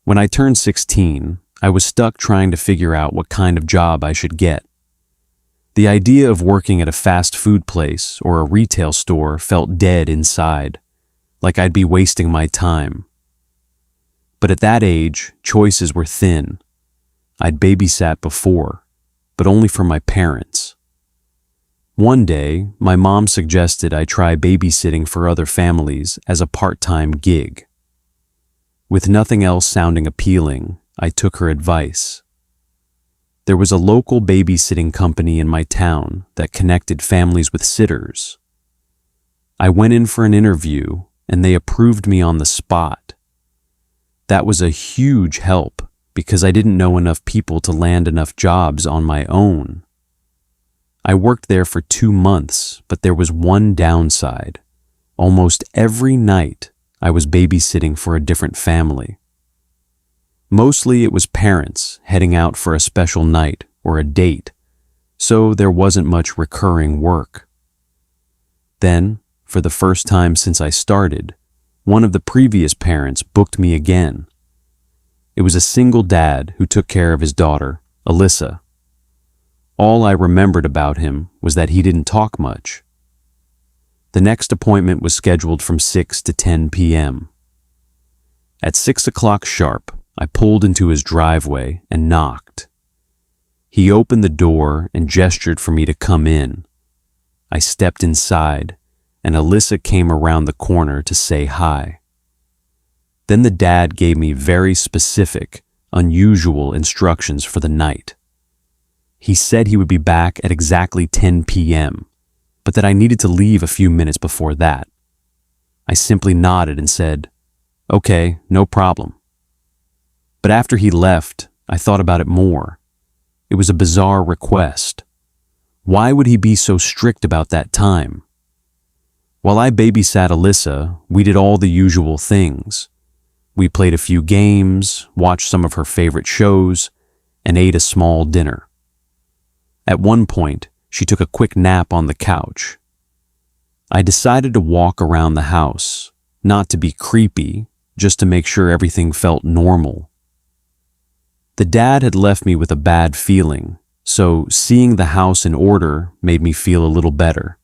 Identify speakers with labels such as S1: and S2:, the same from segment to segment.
S1: When I turned 16, I was stuck trying to figure out what kind of job I should get. The idea of working at a fast food place or a retail store felt dead inside, like I'd be wasting my time. But at that age, choices were thin. I'd babysat before, but only for my parents. One day, my mom suggested I try babysitting for other families as a part-time gig. With nothing else sounding appealing, I took her advice. There was a local babysitting company in my town that connected families with sitters. I went in for an interview, and they approved me on the spot. That was a huge help because I didn't know enough people to land enough jobs on my own. I worked there for 2 months, but there was one downside. Almost every night, I was babysitting for a different family. Mostly it was parents heading out for a special night or a date, so there wasn't much recurring work. Then, for the first time since I started, one of the previous parents booked me again. It was a single dad who took care of his daughter, Alyssa. All I remembered about him was that he didn't talk much. The next appointment was scheduled from 6 to 10 p.m. At 6 o'clock sharp, I pulled into his driveway and knocked. He opened the door and gestured for me to come in. I stepped inside, and Alyssa came around the corner to say hi. Then the dad gave me very specific, unusual instructions for the night. He said he would be back at exactly 10 p.m., but that I needed to leave a few minutes before that. I simply nodded and said, "Okay, no problem." But after he left, I thought about it more. It was a bizarre request. Why would he be so strict about that time? While I babysat Alyssa, we did all the usual things. We played a few games, watched some of her favorite shows, and ate a small dinner. At one point, she took a quick nap on the couch. I decided to walk around the house, not to be creepy, just to make sure everything felt normal. The dad had left me with a bad feeling, so seeing the house in order made me feel a little better.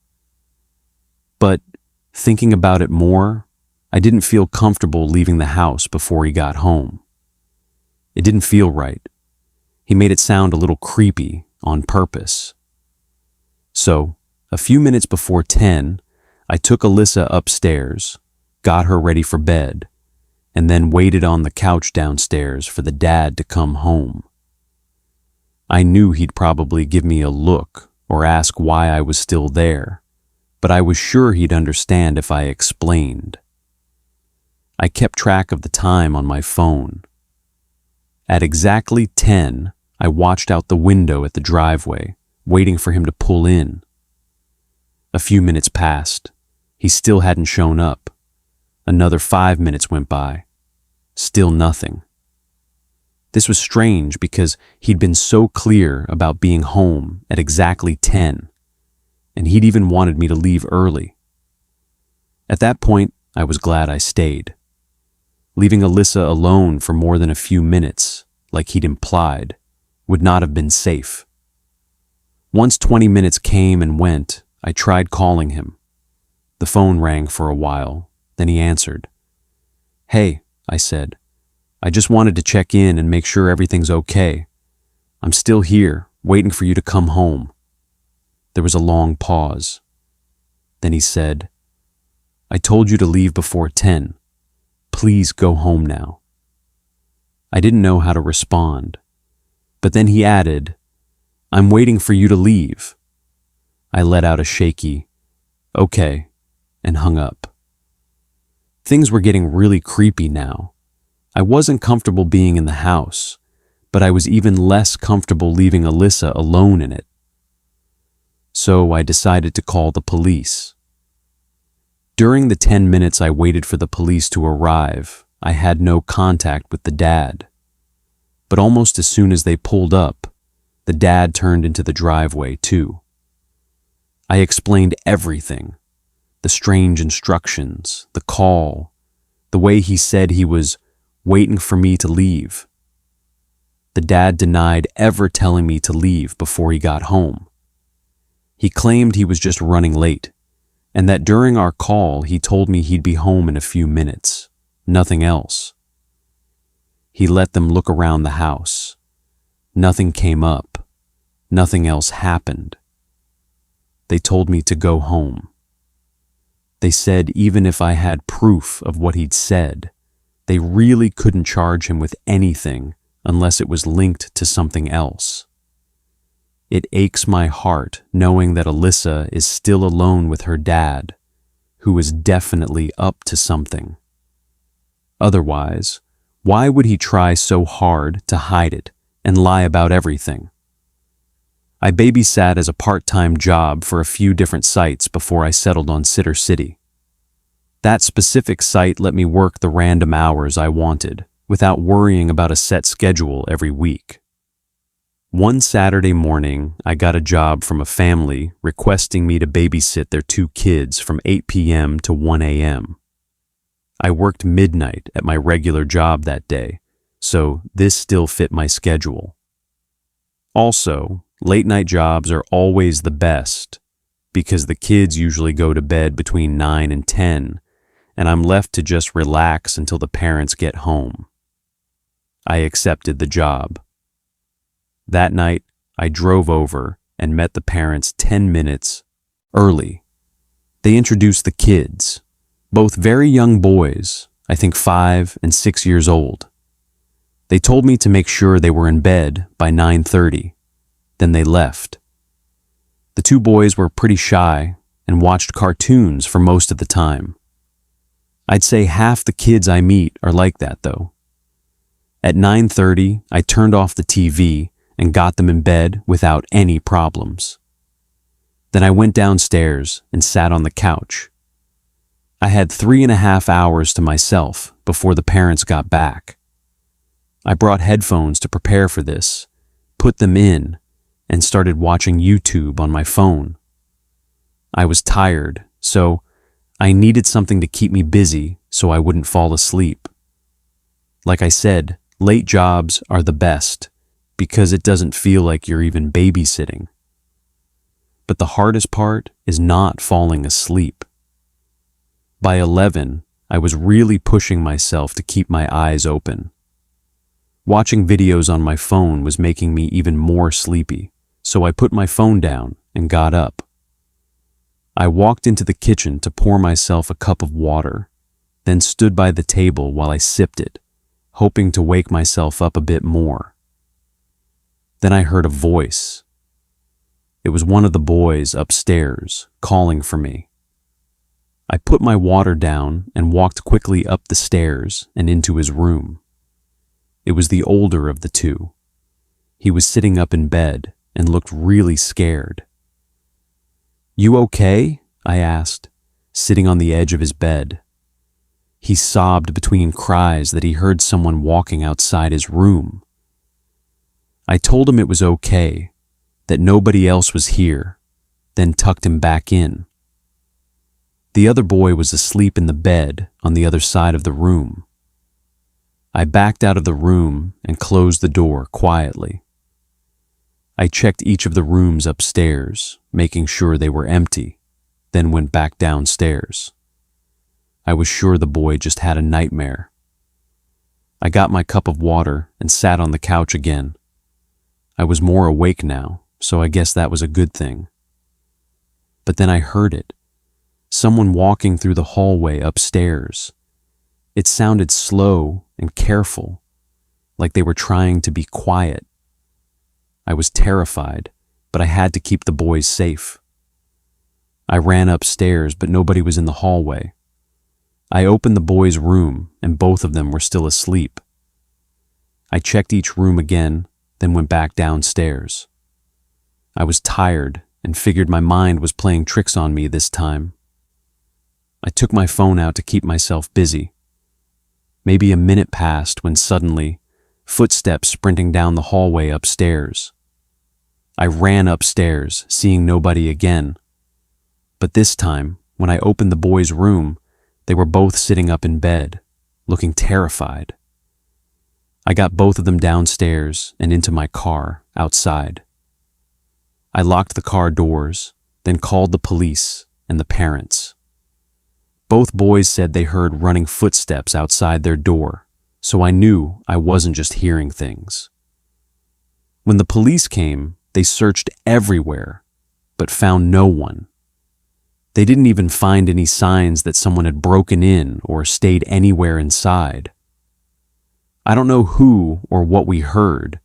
S1: But thinking about it more, I didn't feel comfortable leaving the house before he got home. It didn't feel right. He made it sound a little creepy on purpose. So, a few minutes before 10, I took Alyssa upstairs, got her ready for bed, and then waited on the couch downstairs for the dad to come home. I knew he'd probably give me a look or ask why I was still there, but I was sure he'd understand if I explained. I kept track of the time on my phone. At exactly 10, I watched out the window at the driveway, waiting for him to pull in. A few minutes passed. He still hadn't shown up. Another 5 minutes went by. Still nothing. This was strange because he'd been so clear about being home at exactly 10, and he'd even wanted me to leave early. At that point, I was glad I stayed. Leaving Alyssa alone for more than a few minutes, like he'd implied, would not have been safe. Once 20 minutes came and went, I tried calling him. The phone rang for a while, then he answered. "Hey," I said, "I just wanted to check in and make sure everything's okay. I'm still here, waiting for you to come home." There was a long pause. Then he said, "I told you to leave before 10. Please go home now." I didn't know how to respond, but then he added, "I'm waiting for you to leave." I let out a shaky, "Okay," and hung up. Things were getting really creepy now. I wasn't comfortable being in the house, but I was even less comfortable leaving Alyssa alone in it. So I decided to call the police. During the 10 minutes I waited for the police to arrive, I had no contact with the dad. But almost as soon as they pulled up, the dad turned into the driveway too. I explained everything. The strange instructions, the call, the way he said he was waiting for me to leave. The dad denied ever telling me to leave before he got home. He claimed he was just running late, and that during our call he told me he'd be home in a few minutes, nothing else. He let them look around the house. Nothing came up. Nothing else happened. They told me to go home. They said even if I had proof of what he'd said, they really couldn't charge him with anything unless it was linked to something else. It aches my heart knowing that Alyssa is still alone with her dad, who is definitely up to something. Otherwise, why would he try so hard to hide it and lie about everything? I babysat as a part-time job for a few different sites before I settled on Sitter City. That specific site let me work the random hours I wanted without worrying about a set schedule every week. One Saturday morning, I got a job from a family requesting me to babysit their 2 kids from 8 p.m. to 1 a.m. I worked midnight at my regular job that day, so this still fit my schedule. Also, late-night jobs are always the best because the kids usually go to bed between 9 and 10, and I'm left to just relax until the parents get home. I accepted the job. That night, I drove over and met the parents 10 minutes early. They introduced the kids, both very young boys, I think 5 and 6 years old. They told me to make sure they were in bed by 9:30. Then they left. The 2 boys were pretty shy and watched cartoons for most of the time. I'd say half the kids I meet are like that, though. At 9:30, I turned off the TV and got them in bed without any problems. Then I went downstairs and sat on the couch. I had 3.5 hours to myself before the parents got back. I brought headphones to prepare for this, put them in, and started watching YouTube on my phone. I was tired, so I needed something to keep me busy so I wouldn't fall asleep. Like I said, late jobs are the best because it doesn't feel like you're even babysitting. But the hardest part is not falling asleep. By 11, I was really pushing myself to keep my eyes open. Watching videos on my phone was making me even more sleepy, so I put my phone down and got up. I walked into the kitchen to pour myself a cup of water, then stood by the table while I sipped it, hoping to wake myself up a bit more. Then I heard a voice. It was one of the boys upstairs calling for me. I put my water down and walked quickly up the stairs and into his room. It was the older of the 2. He was sitting up in bed and looked really scared. "You okay?" I asked, sitting on the edge of his bed. He sobbed between cries that he heard someone walking outside his room. I told him it was okay, that nobody else was here, then tucked him back in. The other boy was asleep in the bed on the other side of the room. I backed out of the room and closed the door quietly. I checked each of the rooms upstairs, making sure they were empty, then went back downstairs. I was sure the boy just had a nightmare. I got my cup of water and sat on the couch again. I was more awake now, so I guess that was a good thing. But then I heard it. Someone walking through the hallway upstairs. It sounded slow and careful, like they were trying to be quiet. I was terrified, but I had to keep the boys safe. I ran upstairs, but nobody was in the hallway. I opened the boys' room, and both of them were still asleep. I checked each room again, then went back downstairs. I was tired and figured my mind was playing tricks on me this time. I took my phone out to keep myself busy. Maybe a minute passed when suddenly, footsteps sprinting down the hallway upstairs. I ran upstairs, seeing nobody again. But this time, when I opened the boys' room, they were both sitting up in bed, looking terrified. I got both of them downstairs and into my car outside. I locked the car doors, then called the police and the parents. Both boys said they heard running footsteps outside their door, so I knew I wasn't just hearing things. When the police came, they searched everywhere, but found no one. They didn't even find any signs that someone had broken in or stayed anywhere inside. I don't know who or what we heard,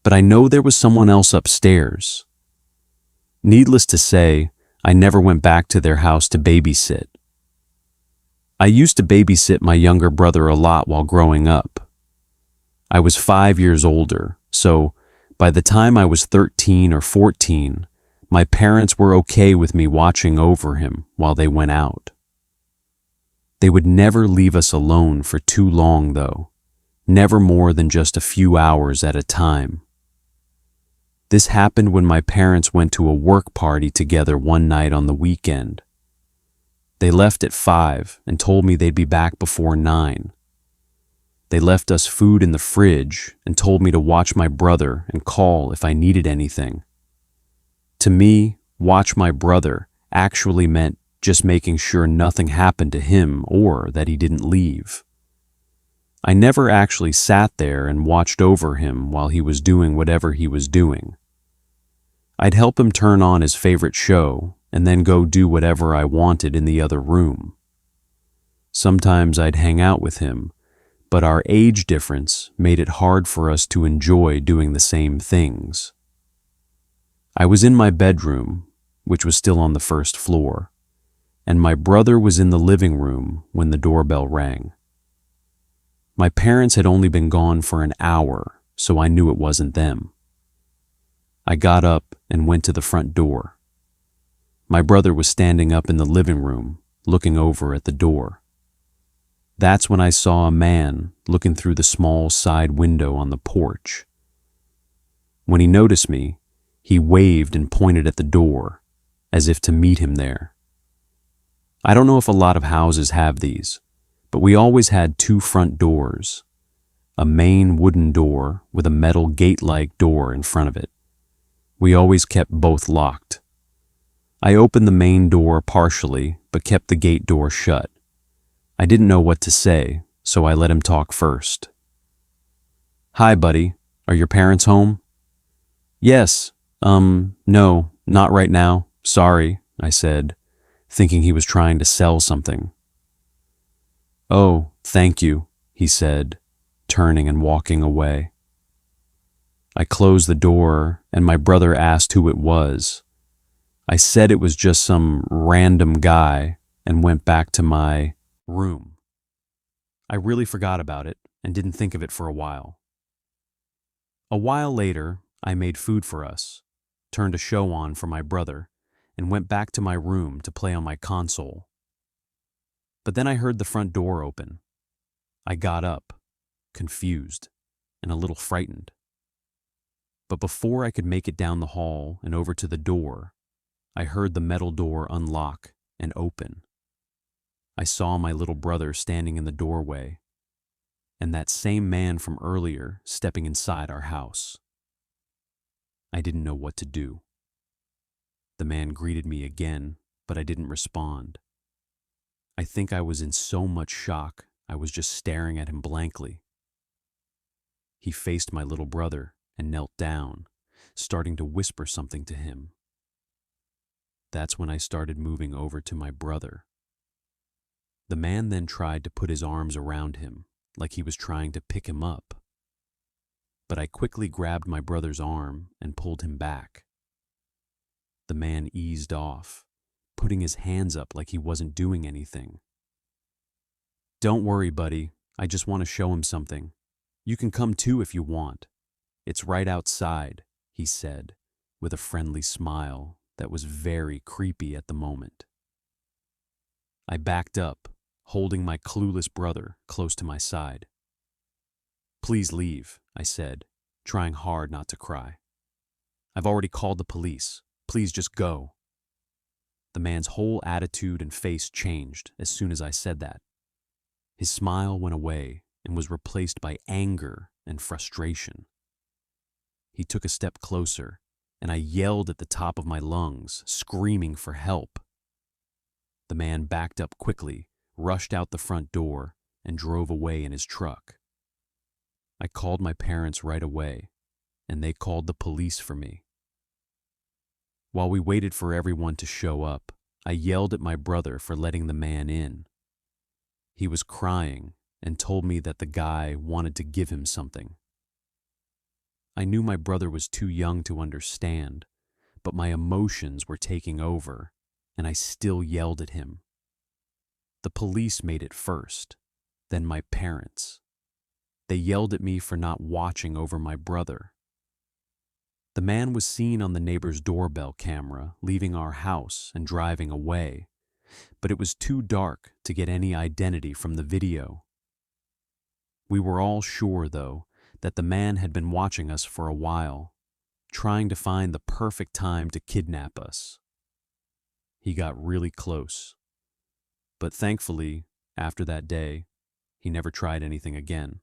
S1: but I know there was someone else upstairs. Needless to say, I never went back to their house to babysit. I used to babysit my younger brother a lot while growing up. I was 5 years older, so by the time I was 13 or 14, my parents were okay with me watching over him while they went out. They would never leave us alone for too long, though, never more than just a few hours at a time. This happened when my parents went to a work party together one night on the weekend. They left at 5 and told me they'd be back before 9. They left us food in the fridge and told me to watch my brother and call if I needed anything. To me, watch my brother actually meant just making sure nothing happened to him or that he didn't leave. I never actually sat there and watched over him while he was doing whatever he was doing. I'd help him turn on his favorite show and then go do whatever I wanted in the other room. Sometimes I'd hang out with him, but our age difference made it hard for us to enjoy doing the same things. I was in my bedroom, which was still on the first floor, and my brother was in the living room when the doorbell rang. My parents had only been gone for an hour, so I knew it wasn't them. I got up and went to the front door. My brother was standing up in the living room, looking over at the door. That's when I saw a man looking through the small side window on the porch. When he noticed me, he waved and pointed at the door, as if to meet him there. I don't know if a lot of houses have these, but we always had 2 front doors, a main wooden door with a metal gate-like door in front of it. We always kept both locked. I opened the main door partially, but kept the gate door shut. I didn't know what to say, so I let him talk first. "Hi, buddy. Are your parents home?" "Yes. No, not right now. Sorry," I said, thinking he was trying to sell something. "Oh, thank you," he said, turning and walking away. I closed the door, and my brother asked who it was. I said it was just some random guy and went back to my room. I really forgot about it and didn't think of it for a while. A while later, I made food for us, turned a show on for my brother, and went back to my room to play on my console. But then I heard the front door open. I got up, confused and a little frightened. But before I could make it down the hall and over to the door, I heard the metal door unlock and open. I saw my little brother standing in the doorway, and that same man from earlier stepping inside our house. I didn't know what to do. The man greeted me again, but I didn't respond. I think I was in so much shock, I was just staring at him blankly. He faced my little brother and knelt down, starting to whisper something to him. That's when I started moving over to my brother. The man then tried to put his arms around him, like he was trying to pick him up. But I quickly grabbed my brother's arm and pulled him back. The man eased off, putting his hands up like he wasn't doing anything. "Don't worry, buddy. I just want to show him something. You can come too if you want. It's right outside," he said, with a friendly smile that was very creepy at the moment. I backed up, holding my clueless brother close to my side. "Please leave," I said, trying hard not to cry. "I've already called the police. Please just go." The man's whole attitude and face changed as soon as I said that. His smile went away, and was replaced by anger and frustration. He took a step closer, and I yelled at the top of my lungs, screaming for help. The man backed up quickly, rushed out the front door, and drove away in his truck. I called my parents right away, and they called the police for me. While we waited for everyone to show up, I yelled at my brother for letting the man in. He was crying and told me that the guy wanted to give him something. I knew my brother was too young to understand, but my emotions were taking over, and I still yelled at him. The police made it first, then my parents. They yelled at me for not watching over my brother. The man was seen on the neighbor's doorbell camera leaving our house and driving away, but it was too dark to get any identity from the video. We were all sure, though, that the man had been watching us for a while, trying to find the perfect time to kidnap us. He got really close, but thankfully, after that day, he never tried anything again.